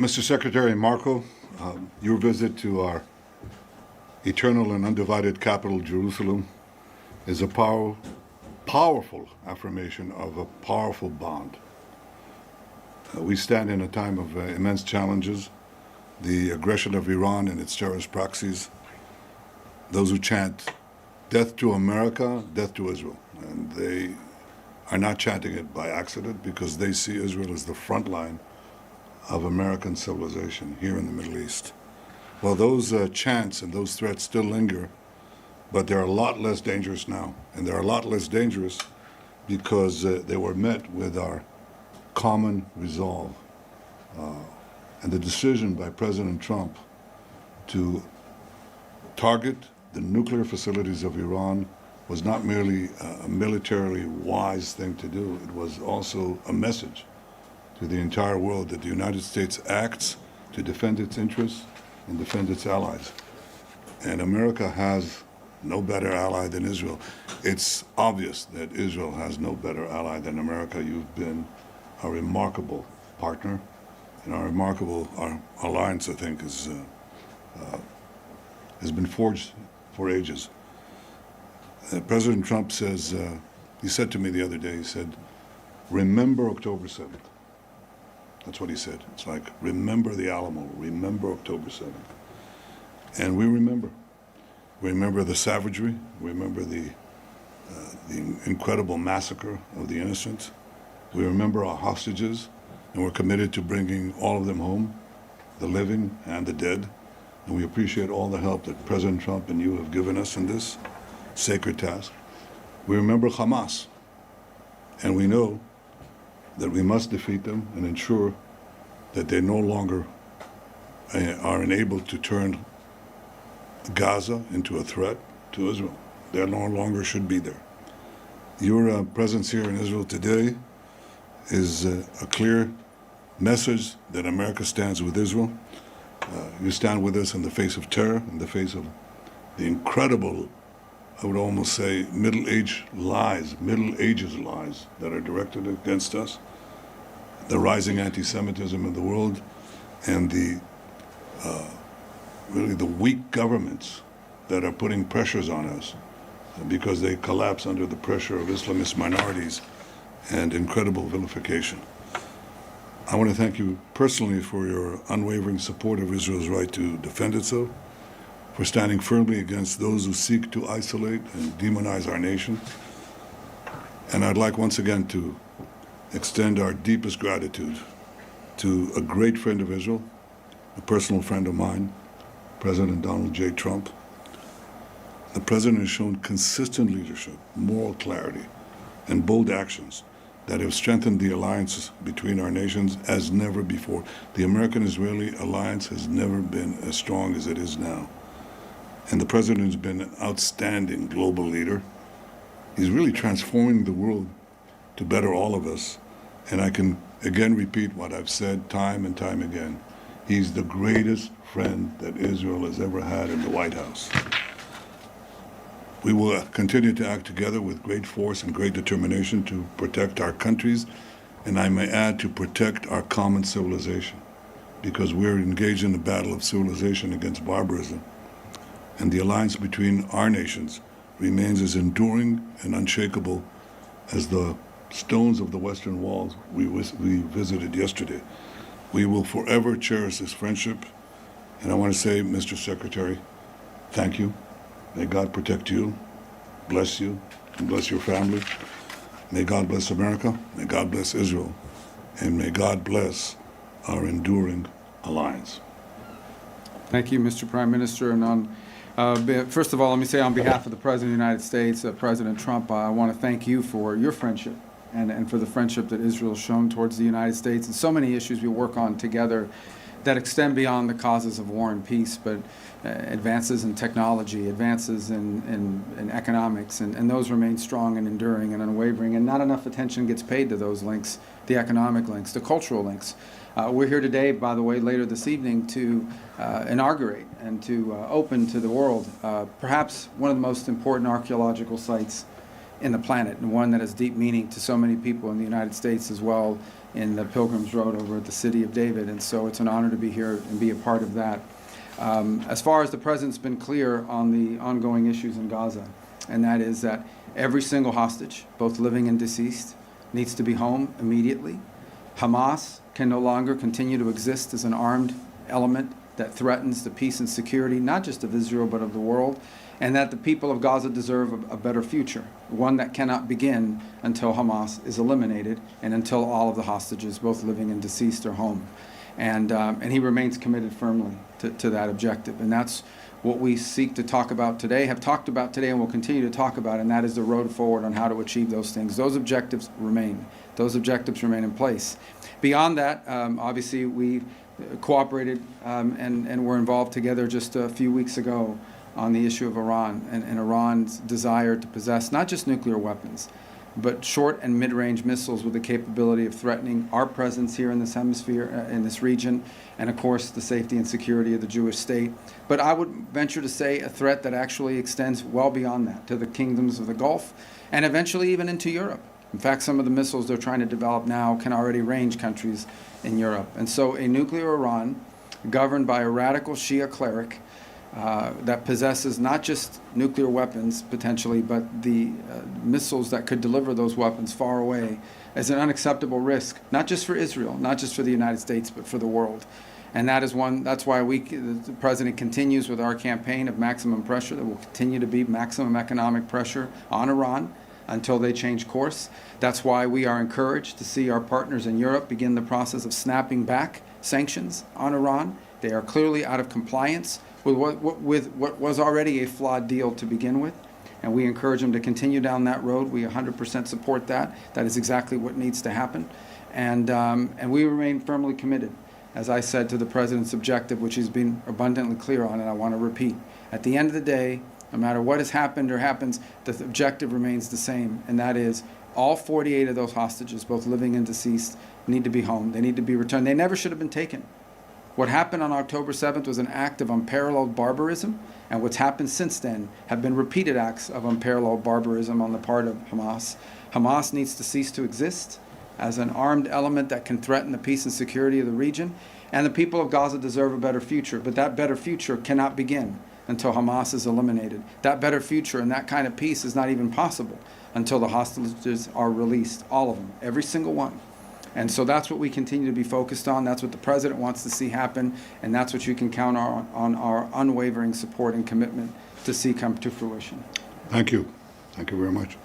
Mr. Secretary Marco, your visit to our eternal and undivided capital, Jerusalem, is a powerful affirmation of a powerful bond. We stand in a time of immense challenges, the aggression of Iran and its terrorist proxies, those who chant death to America, death to Israel. And they are not chanting it by accident because they see Israel as the front line of American civilization here in the Middle East. Well, those chants and those threats still linger, but they're a lot less dangerous now. And they're a lot less dangerous because they were met with our common resolve. And the decision by President Trump to target the nuclear facilities of Iran was not merely a militarily wise thing to do, it was also a message to the entire world that the United States acts to defend its interests and defend its allies. And America has no better ally than Israel. It's obvious that Israel has no better ally than America. You've been a remarkable partner, and our alliance, I think, has been forged for ages. President Trump says, he said to me the other day, he said, remember October 7th. That's what he said. It's like, remember the Alamo, remember October 7th. And we remember. We remember the savagery, we remember the incredible massacre of the innocent. We remember our hostages, and we're committed to bringing all of them home, the living and the dead. And we appreciate all the help that President Trump and you have given us in this sacred task. We remember Hamas, and we know that we must defeat them and ensure that they no longer are enabled to turn Gaza into a threat to Israel. They no longer should be there. Your presence here in Israel today is a clear message that America stands with Israel. You stand with us in the face of terror, in the face of the incredible, I would almost say, Middle Ages lies that are directed against us, the rising anti-Semitism in the world, and the really the weak governments that are putting pressures on us because they collapse under the pressure of Islamist minorities and incredible vilification. I want to thank you personally for your unwavering support of Israel's right to defend itself, for standing firmly against those who seek to isolate and demonize our nation. And I'd like once again to extend our deepest gratitude to a great friend of Israel, a personal friend of mine, President Donald J. Trump. The President has shown consistent leadership, moral clarity, and bold actions that have strengthened the alliances between our nations as never before. The American-Israeli alliance has never been as strong as it is now. And the President has been an outstanding global leader. He's really transforming the world to better all of us. And I can again repeat what I've said time and time again. He's the greatest friend that Israel has ever had in the White House. We will continue to act together with great force and great determination to protect our countries, and I may add, to protect our common civilization, because we're engaged in a battle of civilization against barbarism. And the alliance between our nations remains as enduring and unshakable as the stones of the Western Walls we visited yesterday. We will forever cherish this friendship. And I want to say, Mr. Secretary, thank you. May God protect you, bless you, and bless your family. May God bless America, may God bless Israel, and may God bless our enduring alliance. Thank you, Mr. Prime Minister. And first of all, let me say on behalf of the President of the United States, President Trump, I want to thank you for your friendship and for the friendship that Israel has shown towards the United States, and so many issues we work on together that extend beyond the causes of war and peace, but advances in technology, advances in economics, and those remain strong and enduring and unwavering, and not enough attention gets paid to those links, the economic links, the cultural links. We're here today, by the way, later this evening to inaugurate and to open to the world perhaps one of the most important archaeological sites in the planet, and one that has deep meaning to so many people in the United States as well in the Pilgrim's Road over at the City of David. And so it's an honor to be here and be a part of that. As far as the President's been clear on the ongoing issues in Gaza, and that is that every single hostage, both living and deceased, needs to be home immediately. Hamas can no longer continue to exist as an armed element that threatens the peace and security, not just of Israel, but of the world, and that the people of Gaza deserve a better future, one that cannot begin until Hamas is eliminated and until all of the hostages, both living and deceased, are home. And he remains committed firmly to that objective. And that's what we seek to talk about today, have talked about today, and will continue to talk about, and that is the road forward on how to achieve those things. Those objectives remain. Those objectives remain in place. Beyond that, obviously, we cooperated and were involved together just a few weeks ago on the issue of Iran and Iran's desire to possess not just nuclear weapons, but short and mid-range missiles with the capability of threatening our presence here in this hemisphere, in this region, and of course the safety and security of the Jewish state. But I would venture to say a threat that actually extends well beyond that to the kingdoms of the Gulf and eventually even into Europe. In fact, some of the missiles they're trying to develop now can already range countries in Europe. And so a nuclear Iran governed by a radical Shia cleric that possesses not just nuclear weapons potentially, but the missiles that could deliver those weapons far away is an unacceptable risk, not just for Israel, not just for the United States, but for the world. And that is that's why the President continues with our campaign of maximum pressure. There will continue to be maximum economic pressure on Iran until they change course. That's why we are encouraged to see our partners in Europe begin the process of snapping back sanctions on Iran. They are clearly out of compliance with what was already a flawed deal to begin with, and we encourage them to continue down that road. We 100% support that. That is exactly what needs to happen, and we remain firmly committed, as I said, to the President's objective, which he's been abundantly clear on, and I want to repeat. At the end of the day, no matter what has happened or happens, the objective remains the same, and that is all 48 of those hostages, both living and deceased, need to be home. They need to be returned. They never should have been taken. What happened on October 7th was an act of unparalleled barbarism, and what's happened since then have been repeated acts of unparalleled barbarism on the part of Hamas. Hamas needs to cease to exist as an armed element that can threaten the peace and security of the region, and the people of Gaza deserve a better future, but that better future cannot begin until Hamas is eliminated. That better future and that kind of peace is not even possible until the hostages are released, all of them, every single one. And so that's what we continue to be focused on. That's what the President wants to see happen, and that's what you can count on our unwavering support and commitment to see come to fruition. Thank you. Thank you very much.